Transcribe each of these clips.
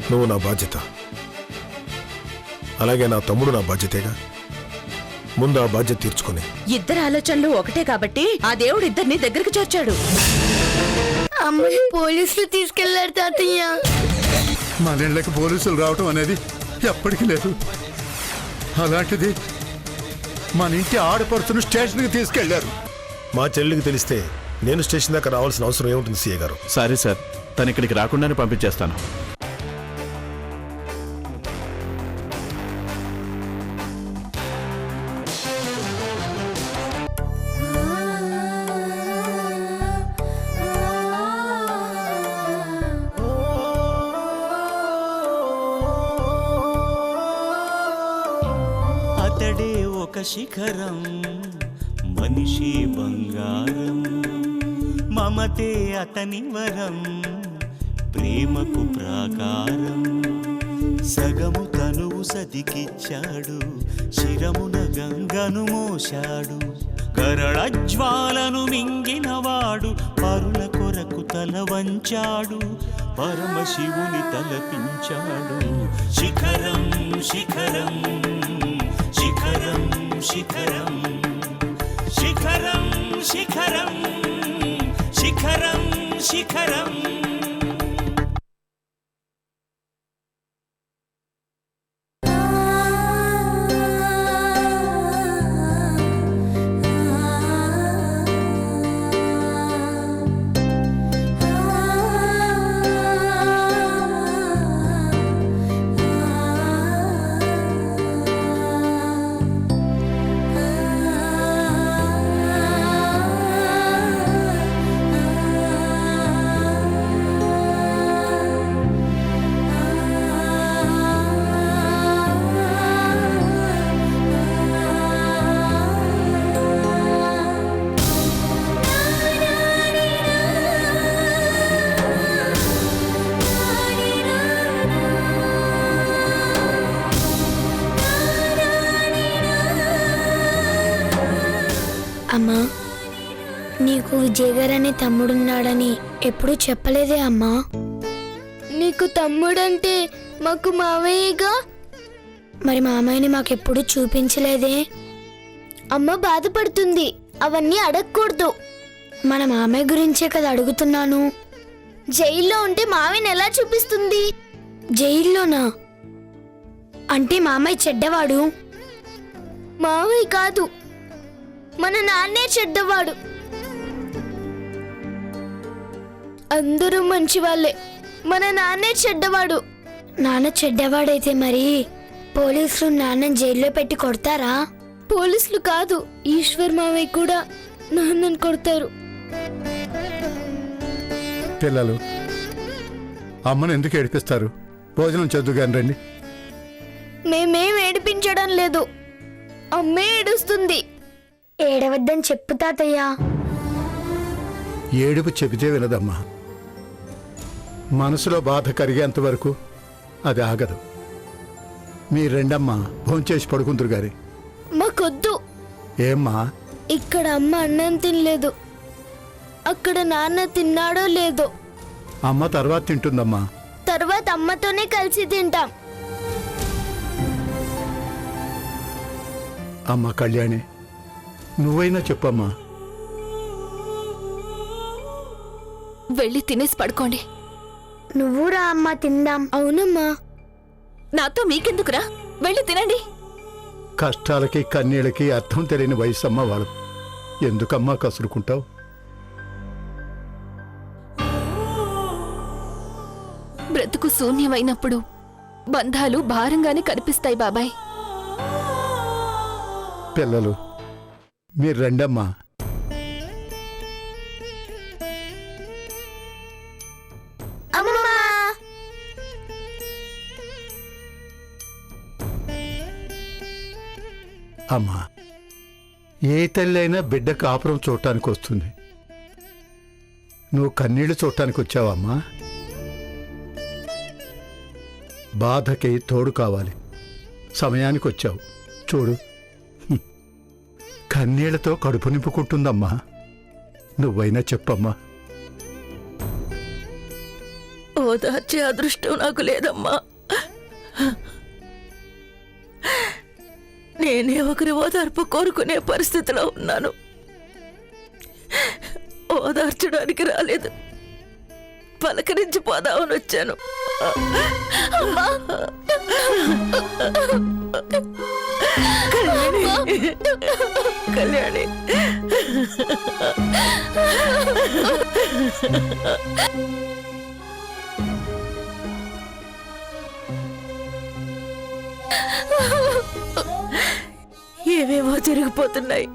నువ్వు నా బాధ్యత, అలాగే నా తమ్ముడు నా బాధ్యతేగా. ముందు ఆ బాధ్యత తీర్చుకుని. ఇద్దరు ఆలోచనలు ఒకటే కాబట్టి ఆ దేవుడు ఇద్దరిని దగ్గరికి చేర్చాడు. అమ్మని పోలీసులు తీసుకెళ్లారు తాతయ్య. మన ఇళ్ళకి పోలీసులు రావటం అనేది ఎప్పటికీ లేదు. అలాంటిది మన ఇంటి ఆడపడుతున్న స్టేషన్కి తీసుకెళ్లారు. మా చెల్లికి తెలిస్తే నేను స్టేషన్ దాకా రావాల్సిన అవసరం ఏముంటుంది సీఏ గారు? సారీ సార్, తను ఇక్కడికి రాకుండానే పంపించేస్తాను. అతడే ఒక శిఖరం, మనిషి బంగారం, మమతే అతని వరం, ప్రేమకు ప్రాకారం. సగము తనువు సతికిచ్చాడు, శిరమున గంగను మోశాడు. గరళజ్వాలను మింగినవాడు, పరుల కొరకు తల వంచాడు. పరమశివుని తలపించాడు. శిఖరం శిఖరం శిఖరం శిఖరం శిఖరం శిఖరం శిఖరం శిఖరం. అమ్మా, నీకు విజయ్ గారనే తమ్ముడున్నాడని ఎప్పుడూ చెప్పలేదే అమ్మా. నీకు తమ్ముడంటే మాకు మామయ్యగా. మరి మామయ్యని మాకెప్పుడు చూపించలేదే. అమ్మ బాధపడుతుంది, అవన్నీ అడగకూడదు. మన మామయ్య గురించే కదా అడుగుతున్నాను. జైల్లో ఉంటే మామయ్యని ఎలా చూపిస్తుంది? జైల్లోనా? అంటే మామయ్య చెడ్డవాడు? మామయ్య కాదు, మన నాన్నే చెడ్డవాడు. అందరూ మంచివాళ్లే, మన నాన్నే చెడ్డవాడు. నాన్న చెడ్డవాడైతే మరి పోలీసులు నాన్నని జైల్లో పెట్టి కొడతారా? పోలీసులు కాదు, ఈశ్వర్ మావయ్య కూడా నాన్నని కొడతారు. పిల్లలు అమ్మను ఎందుకు ఏడిపిస్తారు? భోజనం చదువుగాని రండి. మేమేం ఏడిపించడం లేదు, అమ్మే ఏడుస్తుంది. ఏడవద్దని చెప్పు తాతయ్య. ఏడుపు చెబితే వినదమ్మా. మనసులో బాధ కరిగేంత వరకు అది ఆగదు. మీ రెండమ్మా భోంచేసి పడుకుందరు గారి. మాకొద్దు. ఏమ్మా? ఇక్కడ అమ్మ అన్నం తినలేదు, అక్కడ నాన్న తిన్నాడో లేదో. అమ్మ తర్వాత తింటుందమ్మా. తర్వాత అమ్మతోనే కలిసి తింటాం. అమ్మ కళ్యాణి, నువ్వైనా చెప్పమ్మా. వెళ్ళి తినేసి పడుకోండి. నువ్వు రా అమ్మా, తిందాం. అవునమ్మా. నాతో మీకెందుకురా, వెళ్ళి తినండి. కష్టాలకి కన్నీళ్ళకి అర్థం తెలియని వయసు అమ్మ వాళ్ళు. ఎందుకమ్మా కసురుకుంటావు? బ్రతుకు శూన్యమైనప్పుడు బంధాలు భారంగానే కనిపిస్తాయి బాబాయ్. పిల్లలు మీరు రండమ్మా. అమ్మా, ఏ తల్లైనా బిడ్డ కాపురం చూడటానికి వస్తుంది. నువ్వు కన్నీళ్లు చూడటానికి వచ్చావమ్మా. బాధకి తోడు కావాలి, సమయానికి వచ్చావు. చూడు, కన్నీళ్లతో కడుపు నింపుకుంటుందమ్మా. నువ్వైనా చెప్పమ్మా. ఓ ఓదార్చే అదృష్టం నాకు లేదమ్మా. నేనే ఒకరి ఓదార్పు కోరుకునే పరిస్థితిలో ఉన్నాను. ఓదార్చడానికి రాలేదు, పలకరించి పోదామని వచ్చాను. కళ్యాణి, కళ్యాణి, ఏవేవో జరిగిపోతున్నాయి.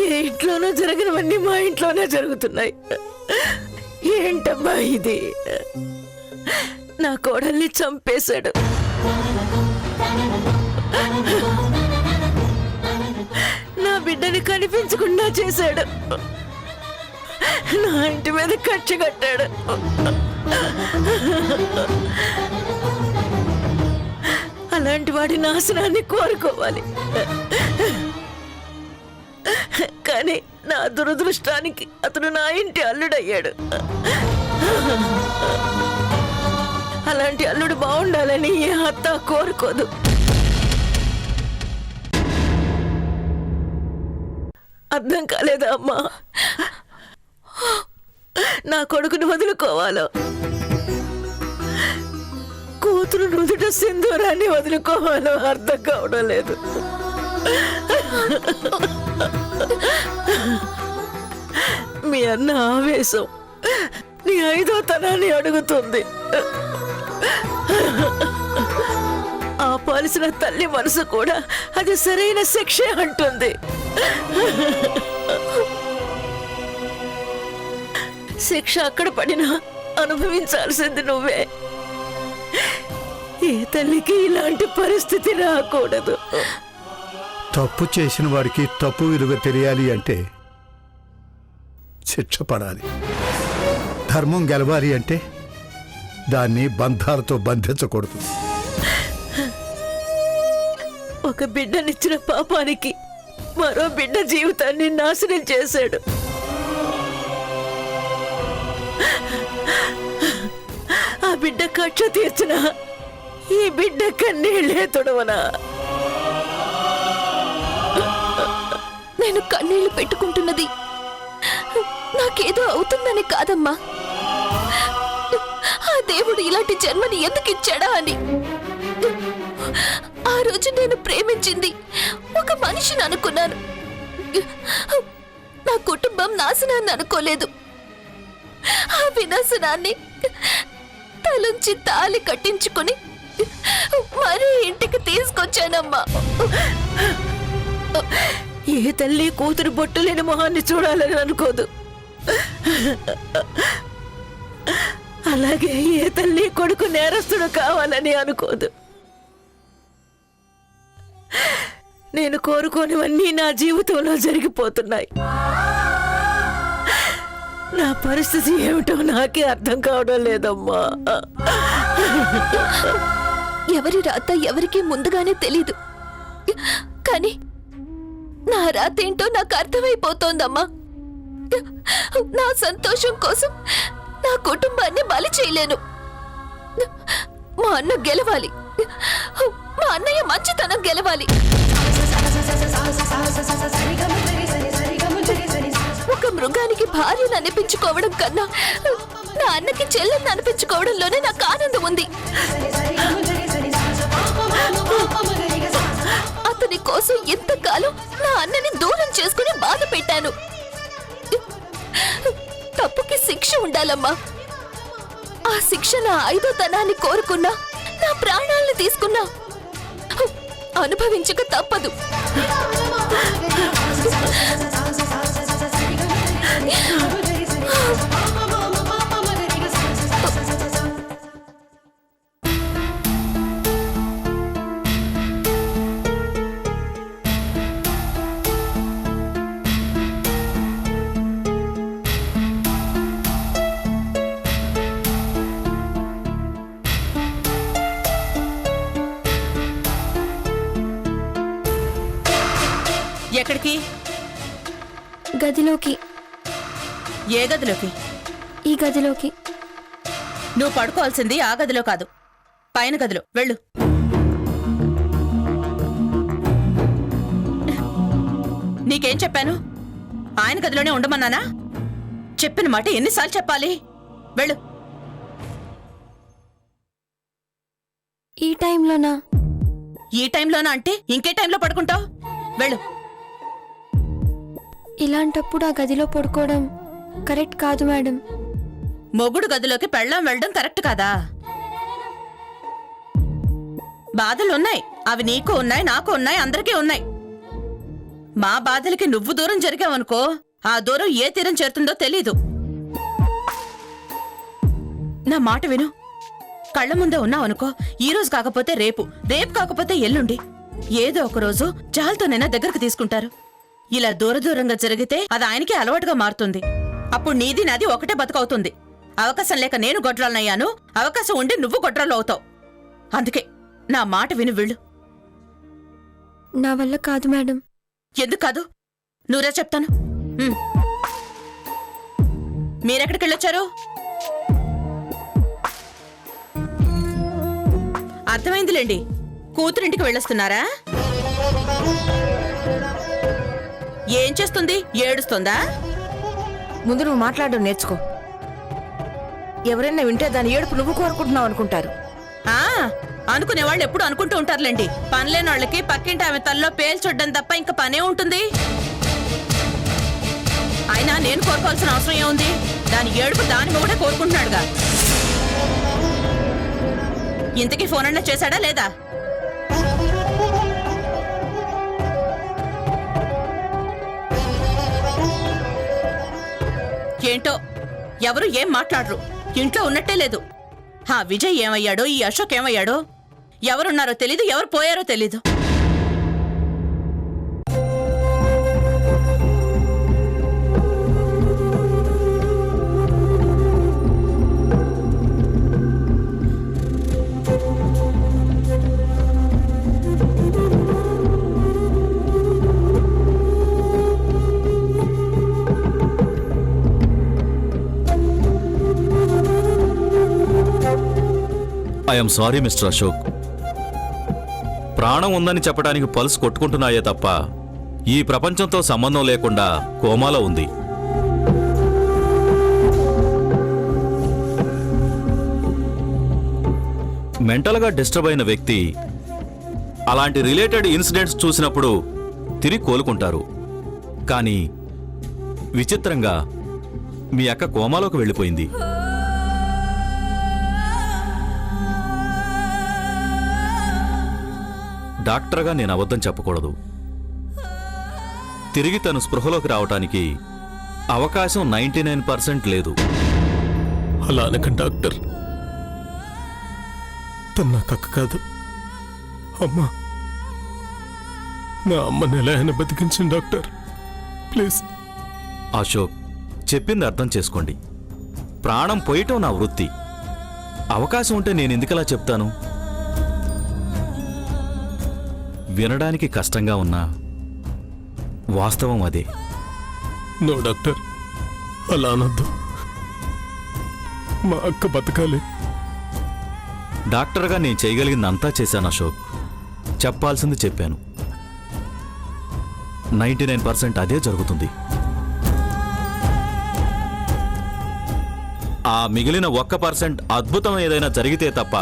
ఏ ఇంట్లోనూ జరగనివన్నీ మా ఇంట్లోనే జరుగుతున్నాయి. ఏంటమ్మా ఇది? నా కోడల్ని చంపేశాడు. నా బిడ్డని కనిపించకుండా చేశాడు. నా ఇంటి మీద కక్ష కట్టాడు. అలాంటి వాడి నాశనాన్ని కోరుకోవాలి. కానీ నా దురదృష్టానికి అతను నా ఇంటి అల్లుడయ్యాడు. అలాంటి అల్లుడు బాగుండాలని ఏ అత్త కోరుకోదు. అర్థం కాలేదా అమ్మా? నా కొడుకుని వదులుకోవాలో, కూతురు నుదుట సింధూరాన్ని వదులుకోవాలో అర్థం కావడం లేదు. మీ అన్న ఆవేశం నీ 5వ తనాన్ని అడుగుతుంది. ఆపాల్సిన తల్లి మనసు కూడా అది సరైన శిక్షే అంటుంది. శిక్ష అక్కడ పడినా అనుభవించాల్సింది నువ్వే. ఏ తల్లికి ఇలాంటి పరిస్థితి రాకూడదు. తప్పు చేసిన వాడికి తప్పు విలువ తెలియాలి అంటే శిక్ష పడాలి. ధర్మం గెలవాలి అంటే దాన్ని బంధాలతో బంధించకూడదు. ఒక బిడ్డనిచ్చిన పాపానికి మరో బిడ్డ జీవితాన్ని నాశనం చేశాడు. ఆ బిడ్డ కక్ష తీర్చిన ఈ బిడ్డ కన్నీళ్లే తొడవనా? నేను కన్నీళ్లు పెట్టుకుంటున్నది నాకేదో అవుతుందని కాదమ్మా, ఆ దేవుడు ఇలాంటి జన్మని ఎందుకు ఇచ్చాడా అని. ఆ రోజు నేను ప్రేమించింది ఒక మనిషిని అనుకున్నాను. నా కుటుంబం నాశనాన్ని అనుకోలేదు. ఆ వినాశనాన్ని తలుంచి తాళి కట్టించుకుని మరీ ఇంటికి తీసుకొచ్చానమ్మా. ఏ తల్లి కూతురు బొట్టు లేని మొహాన్ని చూడాలని అనుకోదు. అలాగే ఏ తల్లి కొడుకు నేరస్తుడు కావాలని అనుకోదు. నేను కోరుకోనివన్నీ నా జీవితంలో జరిగిపోతున్నాయి. నా పరిస్థితి ఏమిటో నాకే అర్థం కావడం లేదమ్మా. ఎవరి రాత ఎవరికి ముందుగానే తెలీదు, కానీ నా రాతేంటో నాకు అర్థమైపోతోందమ్మా. నా సంతోషం కోసం నా కుటుంబాన్ని బలి చేయలేను. మా అన్న గెలవాలి, మా అన్నయ్య మంచితనం గెలవాలి. ఒక మృగానికి భార్యను అనిపించుకోవడం కన్నా నా అన్నకి చెల్లెని అనిపించుకోవడంలోనే నాకు ఆనందం ఉంది. అతని కోసం ఎంతకాలం నా అన్నని దూరం చేసుకుని బాధ పెట్టాను. తప్పుకి శిక్ష ఉండాలమ్మా. ఆ శిక్ష నా 5వ తనాన్ని కోరుకున్నా, నా ప్రాణాలను తీసుకున్నా అనుభవించక తప్పదు. ఎక్కడికి? గదిలోకి. ఏ గదిలోకి? ఈ గదిలోకి. నువ్వు పడుకోవాల్సింది ఆ గదిలో కాదు, పైన గదిలో. వెళ్ళు. నీకేం చెప్పాను? ఆయన గదిలోనే ఉండమన్నానా? చెప్పిన మాట ఎన్నిసార్లు చెప్పాలి? వెళ్ళు. ఈ టైంలోనా? ఈ టైంలోనా అంటే ఇంకే టైంలో పడుకుంటావు? వెళ్ళు. ఇలాంటప్పుడు ఆ గదిలో పడుకోవడం కరెక్ట్ కాదు మేడం. మొగుడు గదిలోకి పెళ్ళాం వెళ్ళడం కరెక్ట్ కాదా? బాధలున్నాయి, అవి నీకు ఉన్నాయి, నాకు ఉన్నాయి, అందరికీ ఉన్నాయి. మా బాధలకి నువ్వు దూరం జరిగావనుకో, ఆ దూరం ఏ తీరం చేరుతుందో తెలీదు. నా మాట విను. కళ్ళ ముందే ఉన్నావనుకో, ఈ రోజు కాకపోతే రేపు, రేపు కాకపోతే ఎల్లుండి, ఏదో ఒక రోజు చాలతోనైనా దగ్గరకు తీసుకుంటారు. ఇలా దూరంగా జరిగితే అది ఆయనకి అలవాటుగా మారుతుంది. అప్పుడు నీది నాది ఒకటే బతుకవుతుంది. అవకాశం లేక నేను గొడ్రాలనయ్యాను, అవకాశం ఉండి నువ్వు గొడ్రాలు అవుతావు. అందుకే నా మాట విను, వెళ్ళు. నా వల్ల కాదు మేడం. ఎందుకు కాదు? నువ్వురా చెప్తాను. మీరెక్కడికి వెళ్ళొచ్చారు? అర్థమైందిలేండి, కూతురింటికి వెళ్ళొస్తున్నారా? ఏం చేస్తుంది? ఏడుస్తుందా? ముందు నువ్వు మాట్లాడడం నేర్చుకో. ఎవరైనా వింటే దాని ఏడుపు నువ్వు కోరుకుంటున్నావు అనుకుంటారు. అనుకునే వాళ్ళు ఎప్పుడు అనుకుంటూ ఉంటారులేండి. పనిలేని వాళ్ళకి పక్కింటి ఆమె తల్లో పేలు చూడడం తప్ప ఇంకా పనే ఉంటుంది. అయినా నేను కోరుకోవాల్సిన అవసరం ఏముంది? దాని ఏడుపు దాని మొగుడే కోరుకుంటున్నాడుగా. ఇంతకీ ఫోన్ అన్నా చేశాడా లేదా? ఏంటో ఎవరు ఏం మాట్లాడరు, ఇంట్లో ఉన్నట్టే లేదు. విజయ్ ఏమయ్యాడో, ఈ అశోక్ ఏమయ్యాడో, ఎవరున్నారో తెలీదు, ఎవరు పోయారో తెలీదు. I'm sorry mister Ashok. ప్రాణం ఉందని చెప్పడానికి పల్స్ కొట్టుకుంటున్నాయే తప్ప ఈ ప్రపంచంతో సంబంధం లేకుండా కోమాలో ఉంది. మెంటల్గా డిస్టర్బ్ అయిన వ్యక్తి అలాంటి రిలేటెడ్ ఇన్సిడెంట్స్ చూసినప్పుడు తిరిగి కోలుకుంటారు. కానీ విచిత్రంగా మీ అక్క కోమాలోకి వెళ్ళిపోయింది. డాక్టర్గా నేను అబద్ధం చెప్పకూడదు. తిరిగి తను స్పృహలోకి రావటానికి అవకాశం 99% లేదు. అలా అనకండి డాక్టర్. తను నా కక్క కాదు, అమ్మా. నా అమ్మని ఎలా అయినా బతికించండి డాక్టర్, ప్లీజ్. అశోక్, చెప్పింది అర్థం చేసుకోండి. ప్రాణం పోయటం నా వృత్తి. అవకాశం ఉంటే నేను ఎందుకలా చెప్తాను? వినడానికి కష్టంగా ఉన్నా వాస్తవం అదే. నో డాక్టర్, అలా అనొద్దు. మా అక్క బతకాలి. డాక్టర్గా నేను చేయగలిగిందంతా చేశాను అశోక్. చెప్పాల్సింది చెప్పాను. 99% అదే జరుగుతుంది. ఆ మిగిలిన 1% అద్భుతం ఏదైనా జరిగితే తప్ప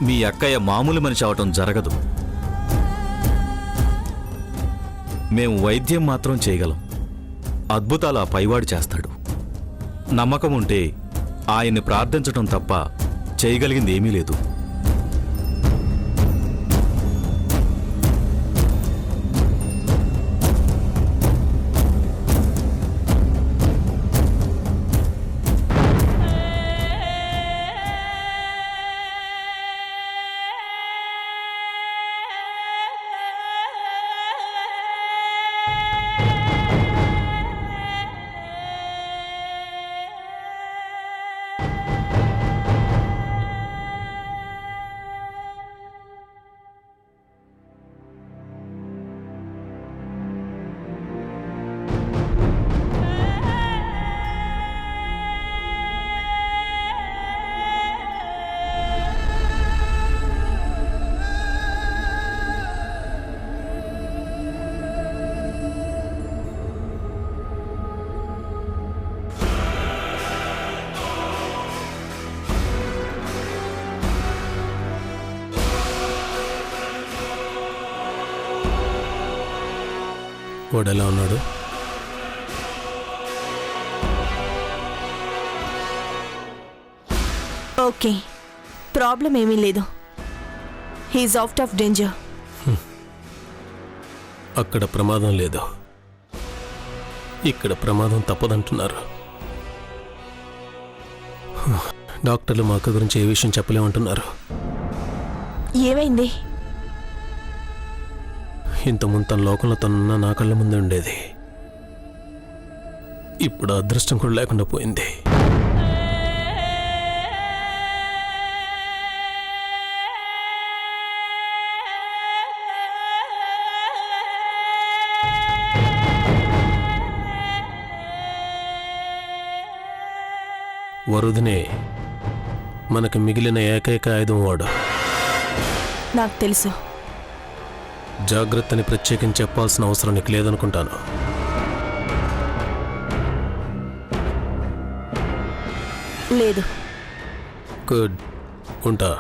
మీ అక్కయ్య మామూలు మనిషి అవటం జరగదు. మేము వైద్యం మాత్రం చేయగలం, అద్భుతాలు ఆ పైవాడు చేస్తాడు. నమ్మకం ఉంటే ఆయన్ని ప్రార్థించటం తప్ప చేయగలిగింది ఏమీ లేదు. వాడు ఎలా ఉన్నాడు? ఓకే, ప్రాబ్లం ఏమీ లేదు. He's out of danger. అక్కడ ప్రమాదం లేదు, ఇక్కడ ప్రమాదం తప్పదంటున్నారు. డాక్టర్లు మా అక్క గురించి ఏ విషయం చెప్పలేమంటున్నారు. ఏమైంది? ఇంతకుముందు తన లోకంలో తనున్న నా కళ్ళ ముందే ఉండేది. ఇప్పుడు అదృష్టం కూడా లేకుండా పోయింది. వరుదినే మనకు మిగిలిన ఏకైక ఆయుధం వాడు. నాకు తెలుసు. జాగ్రత్తని ప్రత్యేకించి చెప్పాల్సిన అవసరం నీకు లేదనుకుంటాను. లేదు. గుడ్, ఉంటా.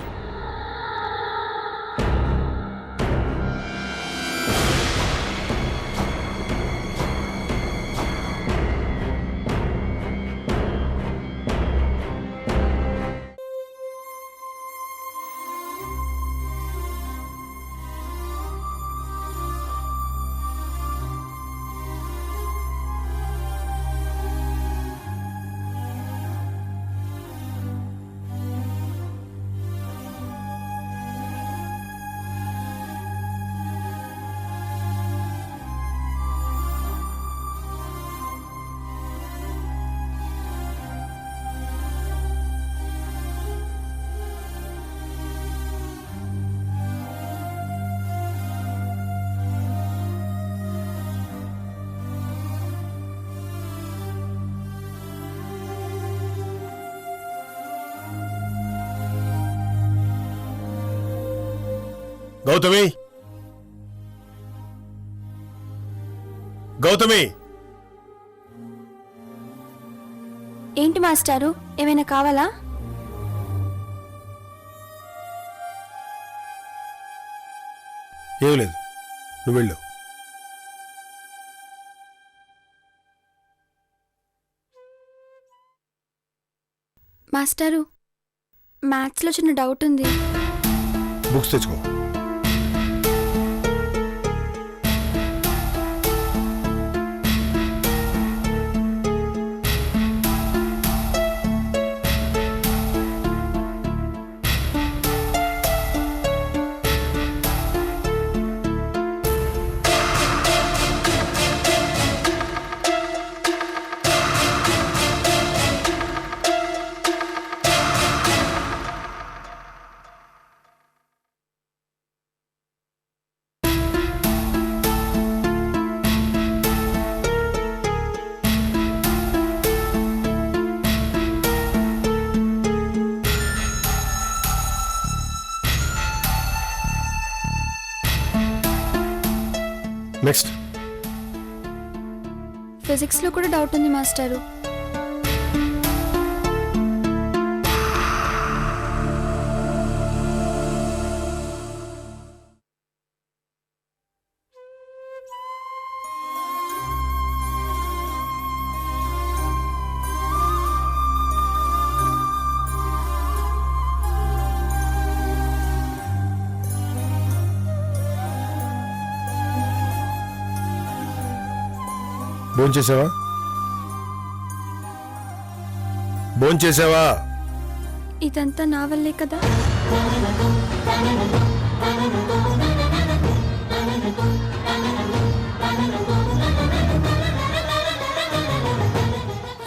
గౌతమి, గౌతమి, ఏంటి మాస్టారు, ఏమైనా కావాలా? ఏం లేదు, నువ్వు వెళ్ళు. మాస్టారు, మ్యాథ్స్లో చిన్న డౌట్ ఉంది. బుక్స్ తెచ్చుకో. నెక్స్ట్. ఫిజిక్స్లో కూడా డౌట్ ఉంది మాస్టారు. భోంచేసావా? భోంచేసావా? ఇదంతా నా వల్లే కదా.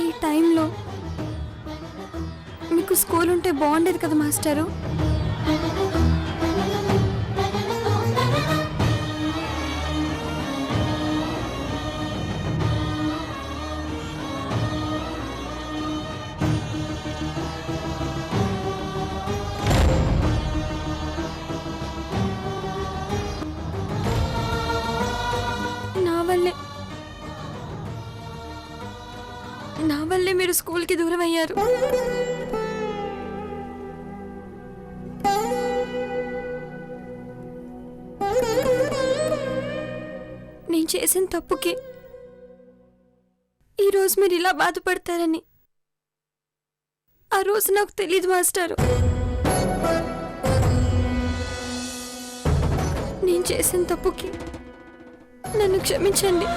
ఈ టైంలో మీకు స్కూల్ ఉంటే బాగుండేది కదా మాస్టారు. నా వల్లే మీరు స్కూల్కి దూరం అయ్యారు. నేను చేసిన తప్పుకి ఈరోజు మీరు ఇలా బాధపడతారని ఆ రోజు నాకు తెలియదు మాస్టారు. నేను చేసిన తప్పుకి నన్ను క్షమించండి.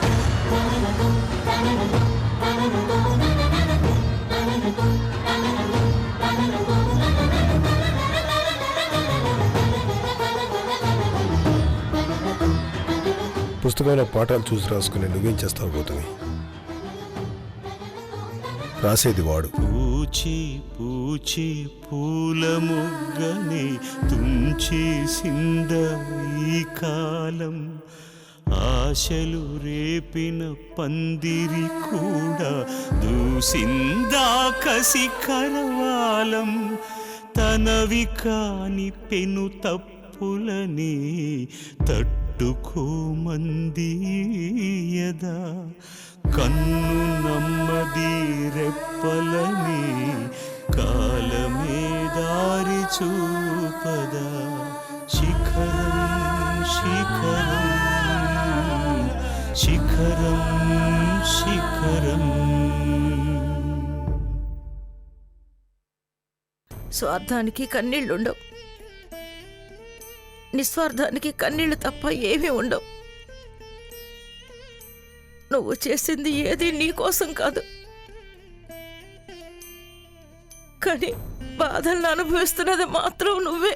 పుస్తకంలో పాఠాలు చూసి రాసుకుని నువ్వేం చేస్తావు గౌతమి? రాసేది వాడు. పూచి పూచి పూల మొగ్గనే తుంచేసింద ఈ కాలం, ఆశలు రేపిన పందిరి కూడా దూసిందా కసి కరవాలం, తనవి కాని పెను తప్పులని తట్టుకోమంది యదా, కన్ను నమ్మది రెప్పలని కాలమే దారి చూపదా, శిఖరం శిఖరం శిఖరం శిఖరం. స్వార్థానికి కన్నీళ్లుండవు, నిస్వార్థానికి కన్నీళ్లు తప్ప ఏమీ ఉండవు. నువ్వు చేసింది ఏది నీ కోసం కాదు, కానీ బాధలను అనుభవిస్తున్నది మాత్రం నువ్వే.